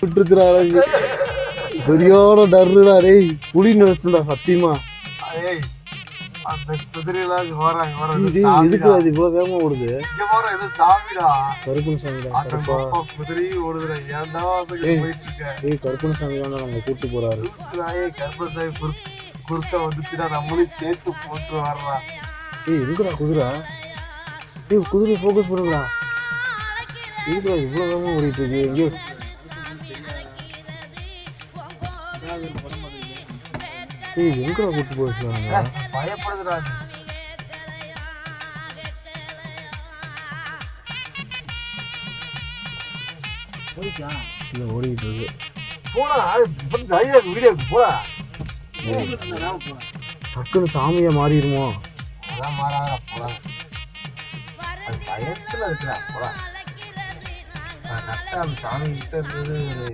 விட்டுருச்சுடா சரியான டர்ருடா டேய் புலி நினைச்சுடா சத்தியமா. அந்த குதிரையெல்லாம் போறாங்க எதுக்கு அது இவ்வளவு வேகமா ஓடுது? சாமிடா கருப்பன் சாமிடா. கருப்பா குதிரையும் ஓடுதுடா. ஏன்டா போயிட்டு இருக்க? கருப்பன் சாமி தான் நம்ம கூட்டு போறாரு. கருப்பசாமி குறுக்க வந்துச்சுடா. நம்மளையும் சேர்த்து போட்டு வர்றா. எங்கடா குதிரை? குதிரை ஃபோக்கஸ் பண்ணுங்கடா. இதுக்குடா இவ்வளவு வேகமா ஓடிட்டு இருக்கு? எங்கேயோ எங்கடா கூட்டு போயிடுச்சுடா? பயப்படுதுடா. ஓடிட்டு இருக்கு. போடா வீடியோக்கு போடா. டக்குன்னு சாமியா மாறிடுமோ? அதான் மாறாத போடா. அது பயத்துல இருக்குடா. போடா கரெக்டா அந்த சாமி கிட்ட இருந்தது.